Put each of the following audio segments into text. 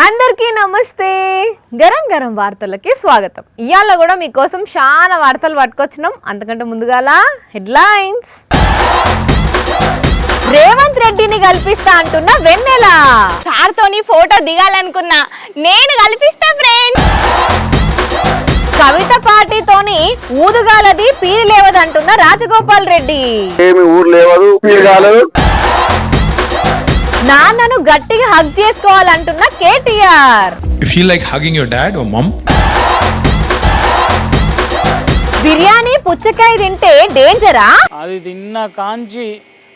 అందరికీ నమస్తే. గరం గరం వార్తలకి స్వాగతం. ఇయాల కూడా మీకోసం చాలా వార్తలు పట్టుకొచ్చినాం. అంతకంటే ముందుగాల హెడ్లైన్స్. రేవంత్ రెడ్డిని కల్పిస్తా అంటున్న వెన్నెల. సార్తోని ఫోటో దిగాలనుకున్నా, నేను కల్పిస్తా ఫ్రెండ్స్. కవిత పార్టీతోని ఊదుగాలది పీరు లేవదంటున్న రాజగోపాల్ రెడ్డి. ఏమి ఊరు లేవదు, పీరు కాలేదు. నాన్నను గట్టిగా హగ్ చేసుకోవాలంటున్న KTR. You feel like hugging your dad or mom? Biryani పుచ్చకాయ తింటే డేంజరా? అది తిన్న కాంచి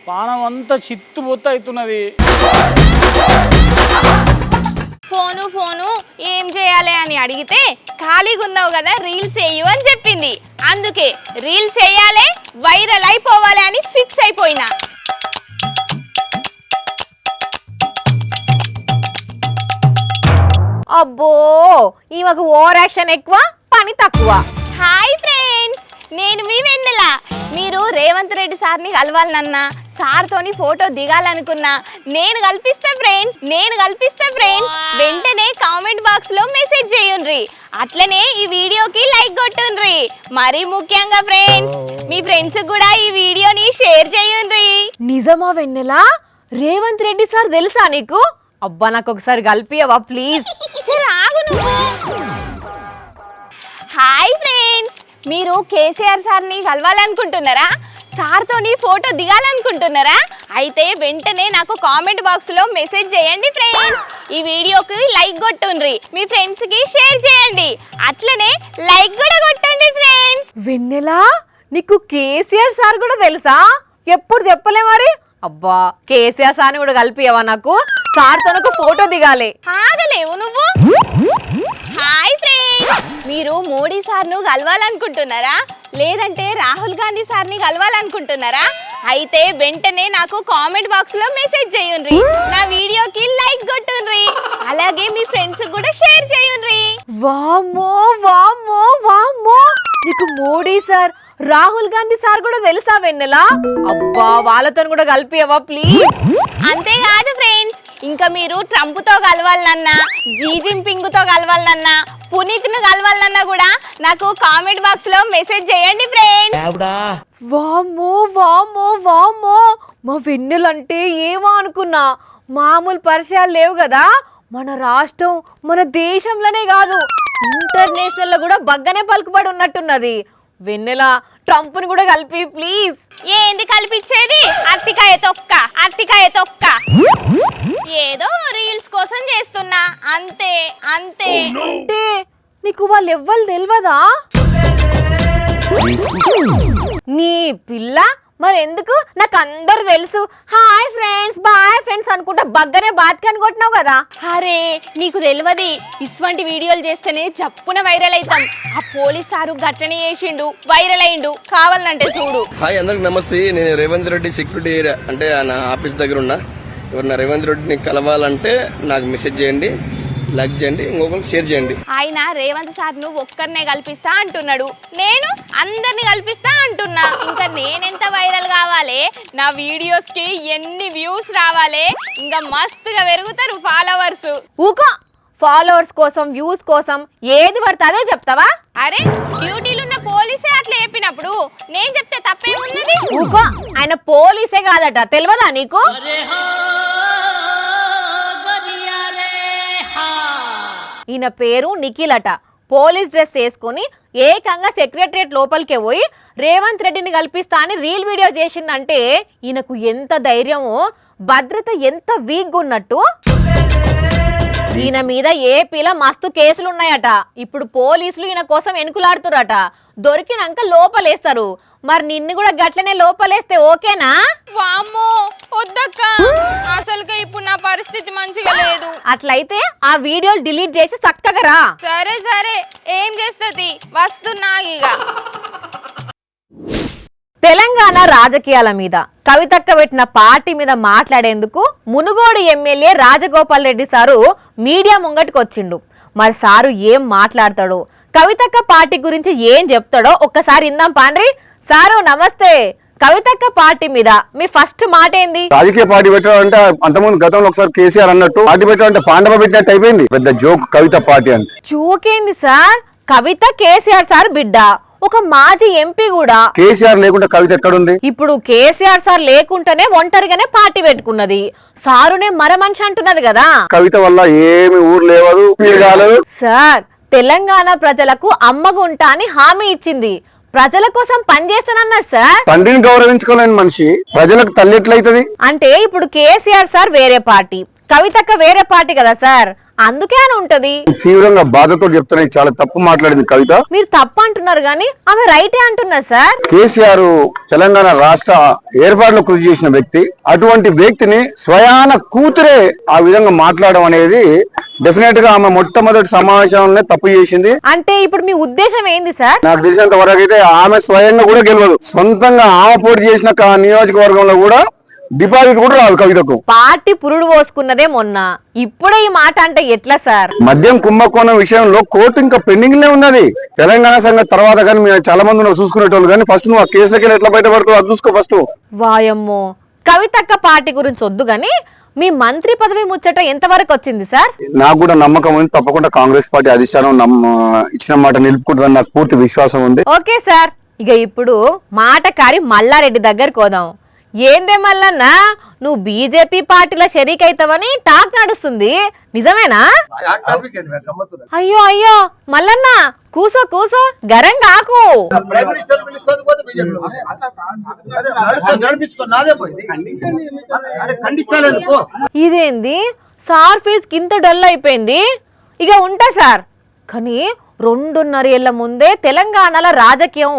పానం అంతా చిత్తుబొత్త అవుతున్నది. ఫోను ఏం చేయాలి అని అడిగితే ఖాళీగా ఉన్నావు కదా రీల్స్ వేయు అని చెప్పింది. అందుకే రీల్స్ వేయాలి, వైరల్ అయిపోవాలి అని ఫిక్స్ అయిపోయినా. అబ్బో, ఈమెకు ఓవర్ యాక్షన్ ఎక్కువ, పని తక్కువ. హాయ్ ఫ్రెండ్స్, నేను మీ వెన్నెల. మీరు రేవంత్ రెడ్డి సార్ని కలవాలన్నా, సార్తోని ఫోటో దిగాలనుకున్నా, నేను కల్పిస్తా ఫ్రెండ్స్. వెంటనే కామెంట్ బాక్స్ లో మెసేజ్ చేయండి. అట్లనే ఈ వీడియోకి లైక్ కొట్టుండ్రి. మరీ ముఖ్యంగా ఫ్రెండ్స్, మీ ఫ్రెండ్స్ కూడా ఈ వీడియోని షేర్ చేయండి. నిజమా వెన్నెల? రేవంత్ రెడ్డి సార్ తెలుసా నీకు? అబ్బా, నాకు ఒకసారి కలిపియవా ప్లీజ్? హాయ్ ఫ్రెండ్స్, మీరు కేసీఆర్ సార్ని కలవాలనుకుంటున్నారా? సార్తోని ఫోటో దిగాలనుకుంటున్నారా? అయితే వెంటనే నాకు కామెంట్ బాక్స్ లో మెసేజ్ చేయండి ఫ్రెండ్స్. ఈ వీడియోకి లైక్ కొట్టుండ్రి, మీ ఫ్రెండ్స్ కి షేర్ చేయండి. అట్లనే లైక్ కూడా కొట్టండి ఫ్రెండ్స్. వెన్నెల, నీకు కేసీఆర్ సార్ కూడా తెలుసా? ఎప్పుడు చెప్పలే మరి. అబ్బా, కేసీఆర్ సార్ని కూడా కలిపియవా? నాకు సార్తో ఒక ఫోటో దిగాలి. ఆగలేవు నువ్వు. హాయ్ ఫ్రెండ్స్, మీరు మోడీ సార్ను కలవాలనుకుంటున్నారా? లేదంటే రాహుల్ గాంధీ సార్ని కలవాలనుకుంటున్నారా? అయితే వెంటనే నాకు కామెంట్ బాక్స్ లో మెసేజ్ చేయండి. నా వీడియోకి లైక్ కొట్టుండ్రి. అలాగే మీ ఫ్రెండ్స్ కూడా షేర్ చేయండి. వామ్మో వామ్మో వామ్మో, నీకు మోడీ సార్, రాహుల్ గాంధీ సార్ కూడా తెలుసా వెన్నెల? అబ్బా, వాళ్ళతో కూడా కలిపియవా ప్లీజ్? అంతేకాదు ఫ్రెండ్స్, ఇంకా మీరు ట్రంప్ తో కలవాలన్నా, జీ జిన్పింగ్ తో కలవాలన్నా, పునీత్ ను కలవాలన్నా కూడా నాకు కామెంట్ బాక్స్ లో మెసేజ్ చేయండి ఫ్రెండ్స్. వామ్మో వామ్మో వామ్మో, మా వెన్నెలంటే ఏమో అనుకున్నా. మామూలు పరిచయాలు లేవు కదా. మన రాష్ట్రం, మన దేశంలోనే కాదు, ఇంటర్నేషనల్ లో కూడా బగ్గనే పలుకుబడి ఉన్నట్టున్నది. వెన్నెల, ట్రంప్ ని కూడా కలిపి ప్లీజ్. ఏంది కల్పించేది? అరటికాయ తొక్క. ఏదో రీల్స్ కోసం చేస్తున్నా, అంతే. అంటే నీకు వాళ్ళు ఎవ్వరు తెలియదా? నీ పిల్ల మరి ఎందుకు? నాకు అందరు తెలుసు. హాయ్ ఫ్రెండ్స్, బాయ్ ఫ్రెండ్స్ అనుకుంటా బగ్గనే బాత్కాని కొట్టినావు కదా. అరే, నీకు తెలియదు, ఇటువంటి వీడియోలు చేస్తేనే చప్పున వైరల్ అవుతాం. ఆ పోలీస్ సారు గట్టనే చేసిండు, వైరల్ అయిండు. కావాలంటే చూడు. హాయ్, అందరికి నమస్తే. నేను రేవంత్ రెడ్డి సెక్యూరిటీ ఏరియా అంటే నా ఆఫీస్ దగ్గర ఉన్నా. ఎవరన్నా రేవంత్ రెడ్డిని కలవాలంటే నాకు మెసేజ్ చేయండి, లైక్ చేయండి, ఇంకొకరికి షేర్ చేయండి. ఆయన రేవంత్ సార్ ను ఒక్కరినే కల్పిస్తా అంటున్నాడు, నేను అందరిని కల్పిస్తా అంటున్నా. ఇంకా నేనెంత వైరల్ కావాలి, నా వీడియోస్ కి ఎన్ని వ్యూస్ రావాలి, ఇంకా మస్తుగా పెరుగుతారు ఫాలోవర్స్. ఊకో, ఫాలోవర్స్ కోసం, వ్యూస్ కోసం ఏది పడితే అదే చెప్తావా? అరే, డ్యూటీలున్న పోలీసే అట్లా చెప్పినప్పుడు నేను చెప్తే తప్పేమున్నది? ఊకో, ఆయన పోలీసే కాదట, తెలియదా నీకు? ఈయన పేరు నిఖిల్ అట. పోలీస్ డ్రెస్ వేసుకుని ఏకంగా సెక్రటరియట్ లోపలికే పోయి రేవంత్ రెడ్డిని కల్పిస్తా అని రీల్ వీడియో చేసిందంటే ఈయనకు ఎంత ధైర్యమో, భద్రత ఎంత వీక్గా ఉన్నట్టు. ఈయన మీద ఏపీలో మస్తు కేసులు ఉన్నాయట. ఇప్పుడు పోలీసులు ఈయన కోసం ఎనుకులాడుతురట. దొరికినాక లోపలేస్తారు. మరి నిన్ను కూడా గట్లనే లోపలేస్తే ఓకేనా? వామ్మో, వద్దక్క, అసలుగా ఇప్పుడు నా పరిస్థితి మంచిగా లేదు. అట్లయితే ఆ వీడియోలు డిలీట్ చేసి చక్కగా రా. సరే, ఏం చేస్తుంది, వస్తున్నా. ఇక తెలంగాణ రాజకీయాల మీద కవితక్క పెట్టిన పార్టీ మీద మాట్లాడేందుకు Munugode MLA Rajagopal Reddy sir media ముంగటికి వచ్చిండు. మరి సారు ఏం మాట్లాడతాడో, కవితక్క పార్టీ గురించి ఏం చెప్తాడో ఒక్కసారి ఇందాం పాండ్రి. సారు నమస్తే. కవితక్క పార్టీ మీద మీ ఫస్ట్ మాట ఏంది? రాజకీయ పార్టీ పెట్టాలంటే అంతకుముందు గతంలో ఒకసారి కేసీఆర్ అన్నట్టు పార్టీ పెట్టాలంటే పాండవ పెట్టినట్టు అయిపోయింది. పెద్ద జోక్ కవిత పార్టీ అంటే. జోకేంది సార్? కవిత కేసీఆర్ సార్ బిడ్డ, ఒక మాజీ ఎంపీ కూడా. కేసీఆర్ లేకుండా కవిత ఎక్కడుంది? ఇప్పుడు కేసీఆర్ సార్ లేకుంటేనే ఒంటరిగానే పార్టీ పెట్టుకున్నది. సారునే మర మనిషి అంటున్నది కదా. కవిత వల్ల ఏమి ఊరు లేవదు, మీరు కాలేదు. సార్, తెలంగాణ ప్రజలకు అమ్మగుంటా అని హామీ ఇచ్చింది. ప్రజల కోసం పనిచేస్తానన్నారు సార్. తండ్రిని గౌరవించుకోలేని మనిషి ప్రజలకు తల్లి ఎట్లయితది? అంటే ఇప్పుడు కేసీఆర్ సార్ వేరే పార్టీ, కవితక్క వేరే పార్టీ కదా సార్, అందుకే అని ఉంటది. తీవ్రంగా బాధతో చెప్తున్నాయి, చాలా తప్పు మాట్లాడింది కవిత. మీరు తప్పు అంటున్నారు కానీ ఆమె రైటే అంటున్నారు సార్. కేసీఆర్ తెలంగాణ రాష్ట్ర ఏర్పాటులో కృషి చేసిన వ్యక్తి. అటువంటి వ్యక్తిని స్వయాన కూతురే ఆ విధంగా మాట్లాడడం అనేది డెఫినెట్ గా ఆమె మొట్టమొదటి సమావేశంలోనే తప్పు చేసింది. అంటే ఇప్పుడు మీ ఉద్దేశం ఏంది సార్? నాకు తెలిసినంత వరకు అయితే ఆమె స్వయంగా కూడా గెలవదు. సొంతంగా ఆమె పోటీ చేసిన నియోజకవర్గంలో కూడా డిపాజిట్ కూడా రాదు కవితకు. పార్టీ పురుడు పోసుకున్నదే మొన్న, ఇప్పుడే ఈ మాట అంటే ఎట్లా సార్? మద్యం కుంభకోణం విషయంలో కోర్టు ఇంకా పెండింగ్ లే ఉన్నది. తెలంగాణ సంగతి తర్వాత కానీ మీరు చాలా మంది ఉన్నారు చూసుకునేటోళ్ళు, కానీ ఫస్ట్ నువ్వు ఆ కేసులకి ఎట్లా బయటపడుతావు అది చూసుకో ఫస్ట్. వాయమ్మో, కవితక్క పార్టీ గురించి వద్దు గాని మీ మంత్రి పదవి ముచ్చట ఎంతవరకు వచ్చింది సార్? నాకు కూడా నమ్మకం ఉంది, తప్పకుండా కాంగ్రెస్ పార్టీ అధిష్టానం ఇచ్చిన మాట నిలుపుకుంటుందని నాకు పూర్తి విశ్వాసం ఉంది. ఓకే సార్, ఇక ఇప్పుడు మాటకారి మల్లారెడ్డి దగ్గరకు పోదాం. ఏందే మల్లన్న, నువ్వు బీజేపీ పార్టీలో షరీక్ అవుతావని టాక్ నడుస్తుంది, నిజమేనా? అయ్యో అయ్యో మల్లన్న, కూసో కూసో, గరం కాకు. ఇదేంది సార్ ఫీజు కింద డల్ అయిపోయింది. ఇక ఉంటా సార్, కానీ 2.5 ఏళ్ల ముందే తెలంగాణలో రాజకీయం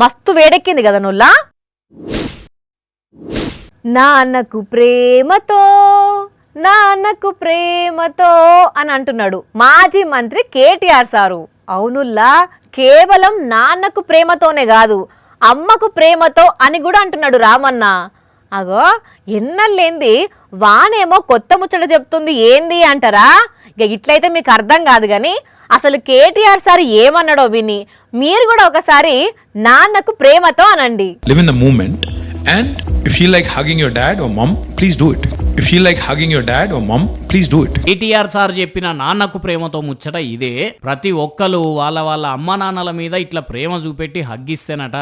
మస్తు వేడెక్కింది కదా నుల్లా. నాన్నకు ప్రేమతో నాన్నకు ప్రేమతో అని అంటున్నాడు మాజీ మంత్రి కేటీఆర్ సారు. అవునుల్లా, కేవలం నాన్నకు ప్రేమతోనే కాదు, అమ్మకు ప్రేమతో అని కూడా అంటున్నాడు రామన్న. అగో ఎన్నలేంది వానేమో కొత్త ముచ్చట చెప్తుంది ఏంది అంటారా? ఇక ఇట్లయితే మీకు అర్థం కాదు కానీ అసలు కేటీఆర్ సార్ ఏమన్నాడో విని మీరు కూడా ఒకసారి నాన్నకు ప్రేమతో అనండి. Live in the moment, and if you like hugging your dad or mom, please do it. If you like hugging your dad or mom, please do it. KTR sir చెప్పిన నాన్నకు ప్రేమతో ముచ్చట ఇదే. ప్రతి ఒక్కరు వాళ్ళ అమ్మ నాన్నల మీద ఇట్లా ప్రేమ చూపెట్టి హగ్గిస్తేనట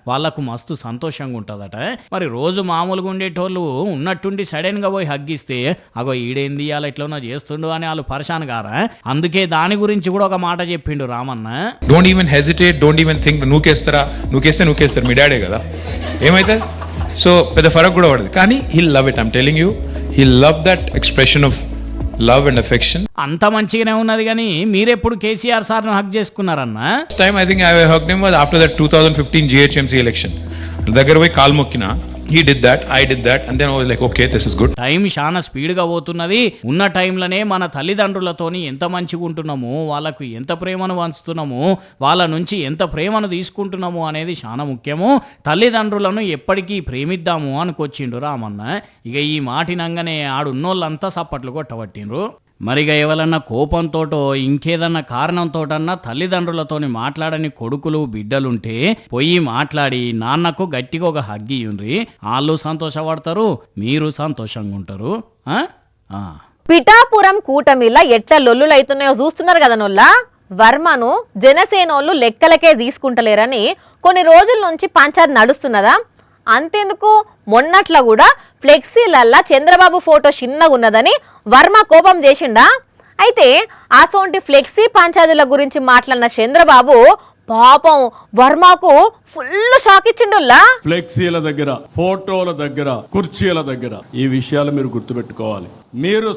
వాళ్ళకు మస్తు సంతోషంగా ఉంటుందట. మరి రోజు మామూలుగా ఉండేటోళ్ళు ఉన్నట్టుండి సడన్ గా పోయి హగ్గిస్తే అగో ఈడేంది అలా ఇట్లా చేస్తుండు అని వాళ్ళు పరిశాన్ గారా. అందుకే దాని గురించి కూడా ఒక మాట చెప్పిండు Ramanna. Don't even hesitate, don't even think నువ్వుకేస్తారు మీ డాడే కదా, ఏమైతే సో పెద్ద ఫరక్ కూడా పడదు. కానీ he'll love it, I'm telling you, he'll love that expression of love and affection. అంత మంచిగానే ఉన్నది కానీ మీరెప్పుడు కేసీఆర్ సార్ను హగ్ చేసుకున్నారన్నా? First time I think I hugged him was after that 2015 GHMC election. దగ్గర పోయి కాలు మొక్కిన. He did that, I did that, and then I was like, okay, this is good. Time చాలా స్పీడ్గా పోతున్నది. ఉన్న టైంలోనే మన తల్లిదండ్రులతోని ఎంత మంచిగా ఉంటున్నాము, వాళ్ళకు ఎంత ప్రేమను పంచుతున్నాము, వాళ్ళ నుంచి ఎంత ప్రేమను తీసుకుంటున్నాము అనేది చాలా ముఖ్యము. తల్లిదండ్రులను ఎప్పటికీ ప్రేమిద్దాము అనుకొచ్చిండు రామన్న. ఇక ఈ మాటినంగానే ఆడున్నోళ్ళంతా సప్పట్లు కొట్టబట్టిండ్రు. మరిగా ఎవరన్నా కోపంతోటో ఇంకేదన్నా కారణంతోటన్నా తల్లిదండ్రులతోని మాట్లాడని కొడుకులు బిడ్డలుంటే పోయి మాట్లాడి నాన్నకు గట్టిగా ఒక హగ్గియుండ్రి. వాళ్ళు సంతోషపడతారు, మీరు సంతోషంగా ఉంటారు. పిఠాపురం కూటమిలా ఎట్లా లొల్లులైతున్నాయో చూస్తున్నారు కదా నొల్లా. వర్మను జనసేనోళ్ళు లెక్కలకే తీసుకుంటలేరని కొన్ని రోజుల నుంచి పంచాయతీ నడుస్తున్నదా. అంతేందుకు మొన్నట్ల కూడా ఫ్లెక్సీలల్లా చంద్రబాబు ఫోటో చిన్నగా ఉన్నదని వర్మ కోపం చేసిండా. అయితే అసోంటి ఫ్లెక్సీ పంచాయతీల గురించి మాట్లాడిన చంద్రబాబు పాపం వర్మకు ఫుల్ షాక్ ఇచ్చిండుల్లా. ఫ్లెక్సీల దగ్గర, ఫోటోల దగ్గర, కుర్చీల దగ్గర ఈ విషయాలు మీరు గుర్తుపెట్టుకోవాలి. మీరు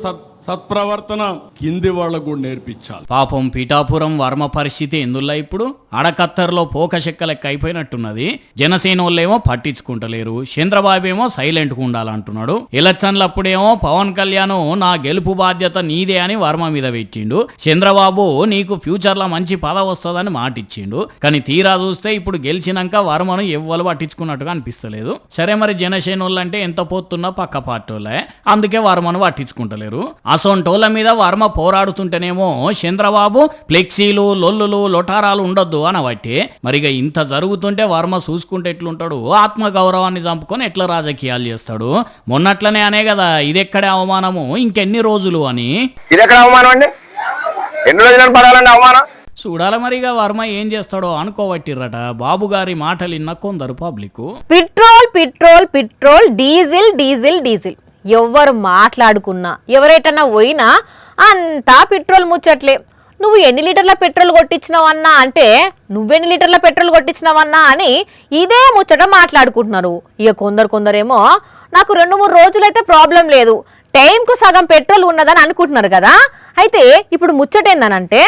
సత్ప్రవర్తన కింది వాళ్ళకు కూడా నేర్పించాలి. పాపం పిఠాపురం వర్మ పరిస్థితి ఎందుల్లా ఇప్పుడు అడకత్తర్లో పోక చెక్కలెక్క అయిపోయినట్టున్నది. జనసేనోళ్ళేమో పట్టించుకుంటలేరు, చంద్రబాబు ఏమో సైలెంట్గా ఉండాలంటున్నాడు. ఎలక్షన్లప్పుడేమో పవన్ కళ్యాణ్ నా గెలుపు బాధ్యత నీదే అని వర్మ మీద పెట్టిండు. చంద్రబాబు నీకు ఫ్యూచర్లో మంచి పదవి వస్తుందని మాటిచ్చిండు. కానీ తీరా చూస్తే ఇప్పుడు గెలిచినాక వర్మను ఎవ్వరు పట్టించుకున్నట్టుగా అనిపిస్తలేదు. సరే మరి జనసేనోళ్ళు అంటే ఎంత పోతున్నా పక్క పార్టీలే, అందుకే వర్మను పట్టించుకుంటలేరు. అసొంటోళ్ళ మీద వర్మ పోరాడుతుంటేనేమో చంద్రబాబు ఫ్లెక్సీలు లొల్లులు లొటారాలు ఉండొద్దు అనబట్టి మరిగా ఇంత జరుగుతుంటే వర్మ చూసుకుంటే ఎట్లుంటాడు, ఆత్మగౌరవాన్ని చంపుకొని ఎట్లా రాజకీయాలు చేస్తాడు. మొన్నట్లనే అనే కదా ఇదెక్కడే అవమానము ఇంకెన్ని రోజులు అని. ఇదెక్కడ అవమానం అండి? ఎన్ని రోజులను పడాలండి అవమానం? చూడాల మరిగా వర్మ ఏం చేస్తాడో అనుకోవట్టిర్రట బాబు గారి మాటలు విన్న కొందరు public. Petrol petrol petrol, diesel diesel diesel, ఎవరు మాట్లాడుకున్నా ఎవరైనా పోయినా అంతా పెట్రోల్ ముచ్చట్లే. నువ్వు ఎన్ని లీటర్ల పెట్రోల్ కొట్టించినావన్నా అంటే నువ్వెన్ని లీటర్ల పెట్రోల్ కొట్టించినావన్నా అని ఇదే ముచ్చట మాట్లాడుకుంటున్నారు. ఇక కొందరేమో నాకు 2-3 రోజులైతే ప్రాబ్లం లేదు, టైంకు సగం పెట్రోల్ ఉన్నదని అనుకుంటున్నారు కదా. అయితే ఇప్పుడు ముచ్చట ఏందనంటే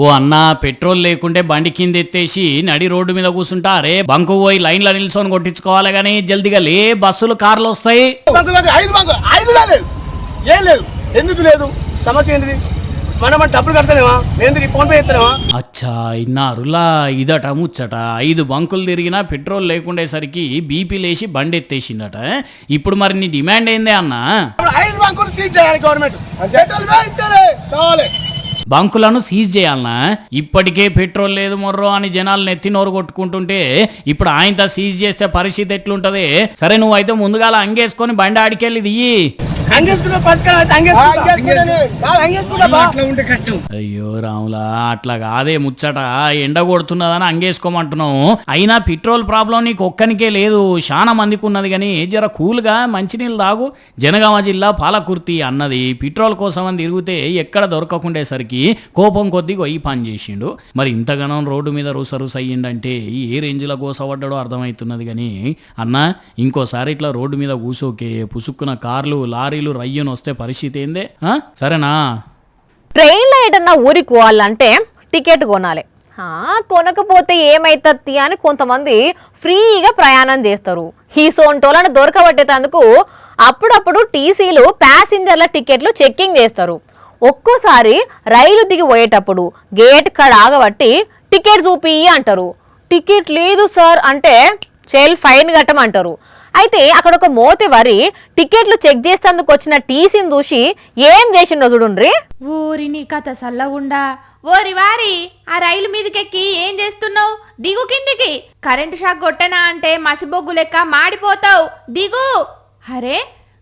ఓ అన్న పెట్రోల్ లేకుంటే బండి కింద ఎత్తేసి నడి రోడ్డు మీద కూర్చుంటారే, బంకు పోయి లైన్లో నిల్చొని కొట్టించుకోవాలి గానీ జల్దిగా లే, బస్సులు కార్లు వస్తాయి. ఏం లేదు, ఎందుకు లేదు, సమస్య ఏంటిది? మనం డబ్బులు కడతానేమా, నేను ఫోన్ పే చేస్తానేమా? అచ్చా ఇన్నారులా ఇదట ముచ్చట. 5 బంకులు తిరిగినా పెట్రోల్ లేకుండేసరికి బీపీ లేచి బండి ఎత్తేసిందట. ఇప్పుడు మరి నీ డిమాండ్ ఏందే అన్న? 5 బంకులు సీజ్ చేయాలి గవర్నమెంట్, కావాలి. బంకులను సీజ్ చేయాలనా? ఇప్పటికే పెట్రోల్ లేదు మొర్రో అని జనాలు నెత్తి నోరు కొట్టుకుంటుంటే ఇప్పుడు ఆయనతో సీజ్ చేస్తే పరిస్థితి ఎట్లుంటది? సరే నువ్వైతే ముందుగాల అంగేసుకొని బండి ఆడికెళ్ళి దియ్యి. అయ్యో రాములా, అట్లా కాదే ముచ్చట. ఎండ కొడుతున్నదని అంగేసుకోమంటున్నావు, అయినా పెట్రోల్ ప్రాబ్లం నీకు ఒక్కనికే లేదు, చాలా మందికి ఉన్నది. కానీ జర కూల్గా మంచినీళ్ళు తాగు. జనగామ జిల్లా పాలకుర్తి అన్నది పెట్రోల్ కోసం అని తిరిగితే ఎక్కడ దొరకకుండేసరికి కోపం కొద్ది గొయ్యి పని చేసిండు. మరి ఇంతగానం రోడ్డు మీద రుసరుస అయ్యిండంటే ఏ రేంజ్లో గోసపడ్డాడో అర్థమవుతున్నది. కానీ అన్న ఇంకోసారి ఇట్లా రోడ్డు మీద కూసోకే పుసుక్కున కార్లు లారీలు రయ్యను వస్తే పరిస్థితి ఏందే? సరేనా? ట్రైన్లో ఏదన్నా ఊరికి పోవాలంటే టికెట్ కొనాలి. కొనకపోతే ఏమైతుంది అని కొంతమంది ఫ్రీగా ప్రయాణం చేస్తారు. ఈ సోంటోలను దొరకబట్టేందుకు అప్పుడప్పుడు టీసీలు ప్యాసింజర్ల టికెట్లు చెక్కింగ్ చేస్తారు. ఒక్కోసారి రైలు దిగి పోయేటప్పుడు గేట్ కాడ ఆగబట్టి టికెట్ చూపి అంటారు. టికెట్ లేదు సార్ అంటే ఫైన్ కట్టమంటారు. అయితే అక్కడ ఒక మోతెవరి టికెట్లు చెక్ చేసేందుకు వచ్చిన టీసీని చూసి ఏం చేసిండో చూడుండ్రి. ఊరిని కథ సల్లగుండా, ఓరి వారి ఆ రైలు మీదకెక్కి ఏం చేస్తున్నావు? దిగు కిందికి. కరెంటు షాక్ కొట్టనా అంటే మసిబొగ్గు లెక్క మాడిపోతావు, దిగు. అరే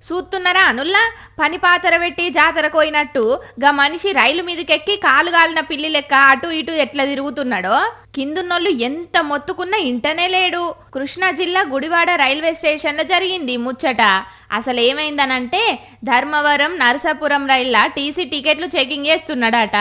చూస్తున్నారా అనుల్లా, పని పాతర పెట్టి జాతర కోయినట్టు గా మనిషి రైలు మీదకెక్కి కాలు గాలిన పిల్లి లెక్క అటు ఇటు ఎట్లా తిరుగుతున్నాడో. కిందున్నోళ్ళు ఎంత మొత్తుకున్నా ఇంటనే లేడు. కృష్ణా జిల్లా గుడివాడ రైల్వే స్టేషన్లో జరిగింది ముచ్చట. అసలు ఏమైందనంటే ధర్మవరం నరసాపురం రైళ్ల టీసీ టికెట్లు చెకింగ్ చేస్తున్నాడట.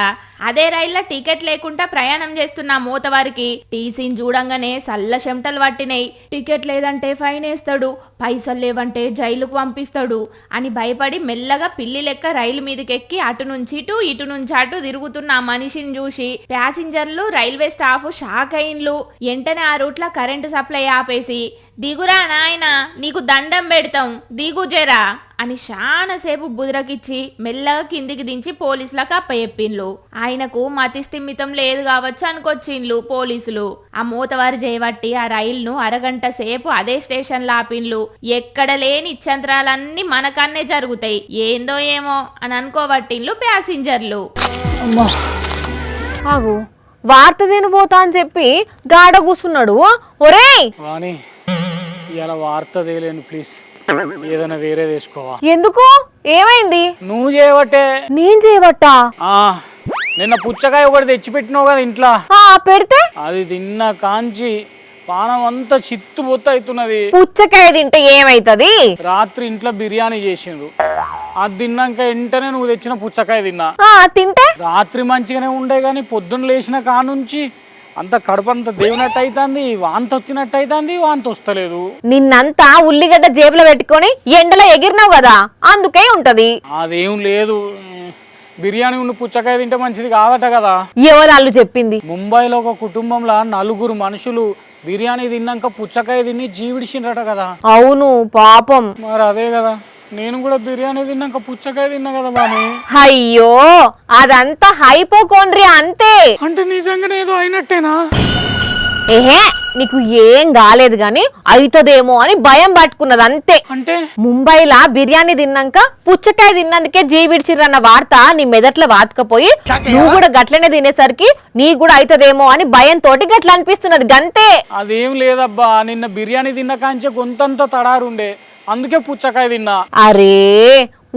అదే రైళ్ల టికెట్ లేకుండా ప్రయాణం చేస్తున్న మూతవారికి టీసీని చూడంగానే సల్ల చెమటలు పట్టినాయి. టికెట్ లేదంటే ఫైన్ వేస్తాడు, పైసలు లేవంటే జైలుకు పంపిస్తాడు అని భయపడి మెల్లగా పిల్లి లెక్క రైలు మీదకెక్కి అటు నుంచి ఇటు నుంచి అటు తిరుగుతున్న ఆ మనిషిని చూసి ప్యాసింజర్లు రైల్వే స్టాఫ్ షాక్ అయిండ్లు. వెంటనే ఆ రూట్లో కరెంటు సప్లై ఆపేసి దిగురా నాయనా నీకు దండం పెడతాం దిగు జరా అని చాలాసేపు బుదరకిచ్చి మెల్లగా కిందికి దించి పోలీసులకు అప్పచెప్పిండ్లు. ఆయనకు మతి స్థిమితం లేదు కావచ్చు అనుకొచ్చిండ్లు పోలీసులు. ఆ మూతవారి చేయబట్టి ఆ రైలును అరగంట సేపు అదే స్టేషన్లో ఆపిండ్లు. ఎక్కడ లేని ఇచ్చంత్రాలన్నీ మనకన్నే జరుగుతాయి, ఏందో ఏమో అని అనుకోబట్టిండ్లు ప్యాసింజర్లు. ఆగు, వార్త తినిపోతా అని చెప్పి గాడ కూర్చున్నాడు. ఒరేయ్ వాణి ఇలా వార్త తేలేను ప్లీజ్, ఏదైనా వేరే తీసుకోవా? ఎందుకు, ఏమైంది? నువ్వు చేయబట్టే. నేను చేయబట్టా? నిన్న పుచ్చకాయ ఒకటి తెచ్చిపెట్టినావు కదా ఇంట్లో, పెడితే అది తిన్న కాంచి పానం అంతా చిత్తు బొత్త అవుతున్నది. పుచ్చకాయ తింటే ఏమైతది? రాత్రి ఇంట్లో బిర్యానీ చేసిండ్రు, అది తిన్నాక వెంటనే నువ్వు తెచ్చిన పుచ్చకాయ తిన్నా. తింటే రాత్రి మంచిగానే ఉండే గానీ పొద్దున్న లేచిన కానుంచి అంత కడుపంతా దేవునట్టు అవుతుంది, వాంతి వచ్చినట్టు అవుతుంది, వాంతి వస్తలేదు. నిన్నంతా ఉల్లిగడ్డ జేబులో పెట్టుకొని ఎండలో ఎగిరినావు కదా, అందుకే ఉంటది. అదేం లేదు, బిర్యానీ ఉన్న పుచ్చకాయ తింటే మంచిది కాదట కదా. ఎవరు చెప్పింది? ముంబైలో ఒక కుటుంబంలో 4 మనుషులు బిర్యానీ తిన్నాక పుచ్చకాయ తిని జీవిడిచిండ్రట కదా. అవును పాపం. మరి అదే కదా, నేను కూడా బిర్యానీ తిన్నాక పుచ్చకాయ తిన్నా కదా బాని. అయ్యో అదంతా హైపోకోండ్రియా అంతే. అంటే నిజంగానే ఏదో అయినట్టేనా? ఏహే నీకు ఏం కాలేదు గాని అవుతుందేమో అని భయం పట్టుకున్నది అంతే. అంటే ముంబైలా బిర్యానీ తిన్నాక పుచ్చకాయ తిన్నందుకే జీవిడ్చిర్రన్న వార్త నీ మెదట్లో వాతకపోయి నువ్వు కూడా గట్లనే తినేసరికి నీకు కూడా అవుతుందేమో అని భయంతో గట్ల అనిపిస్తున్నది గంతే. అదేం లేదబ్బా, నిన్న బిర్యానీ తిన్న కాంచే గొంతంతా తడారుండే, అందుకే పుచ్చకాయ తిన్నా. అరే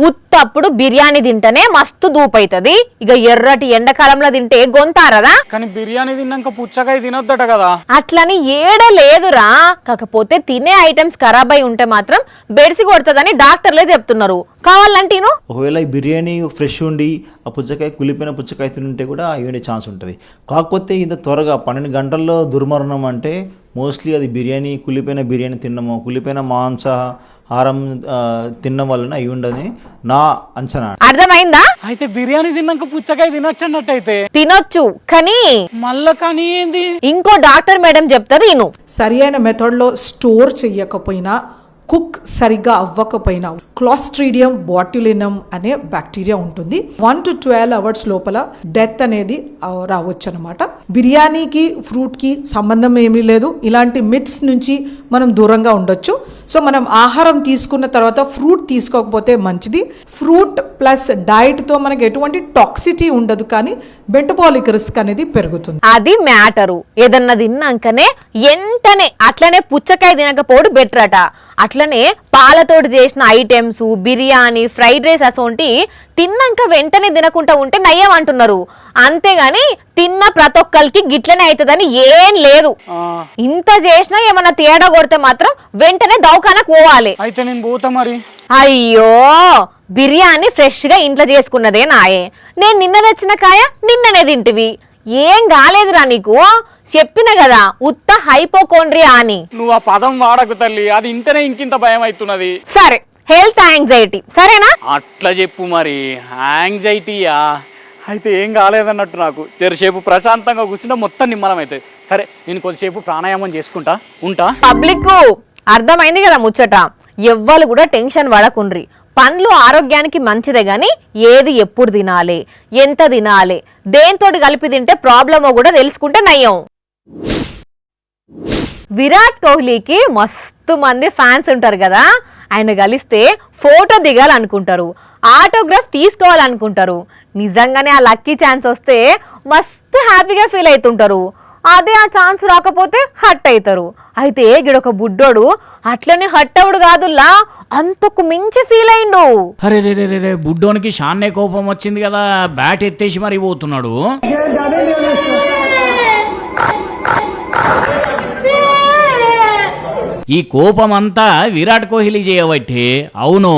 ఉత్తప్పుడు బిర్యానీ తింటేనే మస్తు దూపైతది, ఇక ఎర్రటి ఎండాకాలంలో తింటే గొంతారదా. కానీ బిర్యానీ తిన్నాక పుచ్చకాయ తినొద్దట కదా. అట్లని ఏడ లేదురా, కాకపోతే తినే ఐటమ్స్ ఖరాబ్ అయి ఉంటే మాత్రం బెడిసి కొడుతుందని డాక్టర్లే చెప్తున్నారు. కావాలంటే ఒకవేళ ఈ బిర్యానీ ఫ్రెష్ ఉండి ఆ పుచ్చకాయ కులిపోయిన పుచ్చకాయ తింటే కూడా అయ్యే ఛాన్స్ ఉంటుంది. కాకపోతే ఇంత త్వరగా 12 గంటల్లో దుర్మరణం అంటే మోస్ట్లీ అది బిర్యానీ కులిపోయిన బిర్యానీ తిన్నమో కులిపోయిన మాంసాహారం తినడం వలన అయి ఉండదని నా అంచనా. అర్థమైందా? అయితే బిర్యానీ తిన్నాక పుచ్చకాయ తినొచ్చు అన్నట్టయితే తినొచ్చు, కానీ మళ్ళా కానీ ఏంది ఇంకో డాక్టర్ మేడం చెప్తారు ఇను. సరి అయిన మెథడ్లో స్టోర్ చెయ్యకపోయినా, కుక్ సరిగ్గా అవ్వకపోయినా క్లాస్ట్రీడియం బాట్యులినం అనే బ్యాక్టీరియా ఉంటుంది. 1 to 12 అవర్స్ లోపల డెత్ అనేది రావచ్చు అనమాట. బిర్యానీకి ఫ్రూట్కి సంబంధం ఏమీ లేదు. ఇలాంటి మిత్స్ నుంచి మనం దూరంగా ఉండొచ్చు. సో మనం ఆహారం తీసుకున్న తర్వాత ఫ్రూట్ తీసుకోకపోతే మంచిది. ఫ్రూట్ ప్లస్ డైట్తో మనకి ఎటువంటి టాక్సిటీ ఉండదు, కానీ మెటబాలిక్ రిస్క్ అనేది పెరుగుతుంది. అది మ్యాటరు. ఏదన్నా తిన్నాకనే ఎంటనే అట్లనే పుచ్చకాయ తినకపోడు బెటర్ అట. అట్లనే పాలతోటి చేసిన ఐటమ్స్, బిర్యానీ, ఫ్రైడ్ రైస్ అసోంటి తిన్నాక వెంటనే తినకుండా ఉంటే నయ్యం అంటున్నారు. అంతేగాని తిన్న ప్రతి ఒక్కరికి గిట్లనే అవుతుందని ఏం లేదు. ఇంత చేసినా ఏమన్నా తేడా కొడితే మాత్రం వెంటనే దవాఖానకు పోవాలి. అయితే నేను పోతా మరి. అయ్యో బిర్యానీ ఫ్రెష్ గా ఇంట్లో చేసుకున్నదే నాయే, నేను నిన్న తెచ్చిన కాయ నిన్ననే తింటివి, ఏం కాలేదురా నీకు. చెప్పిన కదా ఉత్త హైపోకోండ్రియా అని. నువ్వు ఆ పదం వాడకు తల్లి, అది ఇంటనే ఇంకింత భయం అవుతున్నది. సరే హెల్త్ యాంగ్జైటీ సరేనా? అట్లా చెప్పు మరి. యాంగ్జైటీయా? అయితే ఏం కాలేదన్నట్టు నాకు. చెరసేపు ప్రశాంతంగా కూర్చుంటే మొత్తం నిమ్మలం అవుతుంది. సరే నేను కొద్దిసేపు ప్రాణాయామం చేసుకుంటా, ఉంటా. పబ్లిక్ అర్థమైంది కదా ముచ్చట. ఎవ్వరు కూడా టెన్షన్ పడకుండ్రి. పండ్లు ఆరోగ్యానికి మంచిదే గాని ఏది ఎప్పుడు తినాలి, ఎంత తినాలి, దేంతోటి కలిపి తింటే ప్రాబ్లమో కూడా తెలుసుకుంటే నయ్యం. విరాట్ కోహ్లీకి మస్తు మంది ఫ్యాన్స్ ఉంటారు కదా. ఆయన కలిస్తే ఫోటో దిగాలనుకుంటారు, ఆటోగ్రాఫ్ తీసుకోవాలనుకుంటారు. నిజంగానే ఆ లక్కీ ఛాన్స్ వస్తే మస్తు హ్యాపీగా ఫీల్ అవుతుంటారు. అదే ఆ ఛాన్స్ రాకపోతే హట్ అవుతారు. అయితే గిడొక బుడ్డోడు అట్లనే హట్ అవుడు కాదుల్లా, అంతకు మించి ఫీల్ అయిండు. అరే రే రే రే బుడ్డోనికి షాన్నే కోపం వచ్చింది కదా, బ్యాట్ ఎత్తేసి మరి పోతున్నాడు. ఈ కోపం అంతా విరాట్ కోహ్లీ చేయబట్టే. అవును,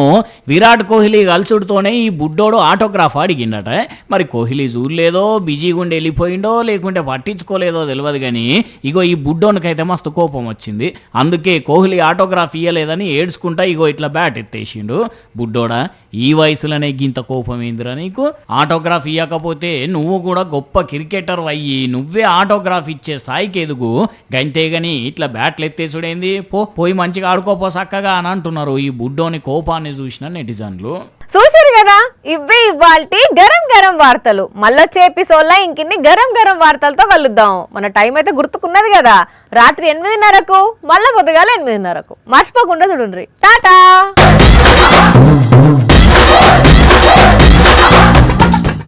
విరాట్ కోహ్లీ కలుసుడితోనే ఈ బుడ్డోడు ఆటోగ్రాఫ్ అడిగిండట. మరి కోహ్లీ చూడలేదో, బిజీగా ఉండి వెళ్ళిపోయిండో, లేకుంటే పట్టించుకోలేదో తెలియదు కానీ ఇగో ఈ బుడ్డోనికైతే మస్తు కోపం వచ్చింది. అందుకే కోహ్లీ ఆటోగ్రాఫ్ ఇయ్యలేదని ఏడ్చుకుంటా ఇగో ఇట్లా బ్యాట్ ఎత్తేసిండు. బుడ్డోడా, ఈ వయసులోనే గింత కోపం ఏందిరా నీకు? ఆటోగ్రాఫ్ ఇవ్వకపోతే నువ్వు కూడా గొప్ప క్రికెటర్ అయ్యి నువ్వే ఆటోగ్రాఫ్ ఇచ్చే స్థాయికి ఎదుగు. గంతేగాని ఇట్లా బ్యాట్లు ఎత్తేసుడేంది? పోయి మంచిగా ఆడుకోపో చక్కగా అని అంటున్నారు ఈ బుడ్డోని కోపాన్ని చూసిన నెటిజన్లు. చూసారు కదా, ఇవే ఇవాల్టి గరం గరం వార్తలు. మళ్ళొచ్చే ఎపిసోడ్లో ఇంకిన్ని గరం గరం వార్తలతో కలుద్దాం. మన టైం అయితే గుర్తుకున్నది కదా, రాత్రి 8:30కు, మళ్ళా పొద్దుగాల 8:30కు. మర్చిపోకుండా చూడండి. టాటా.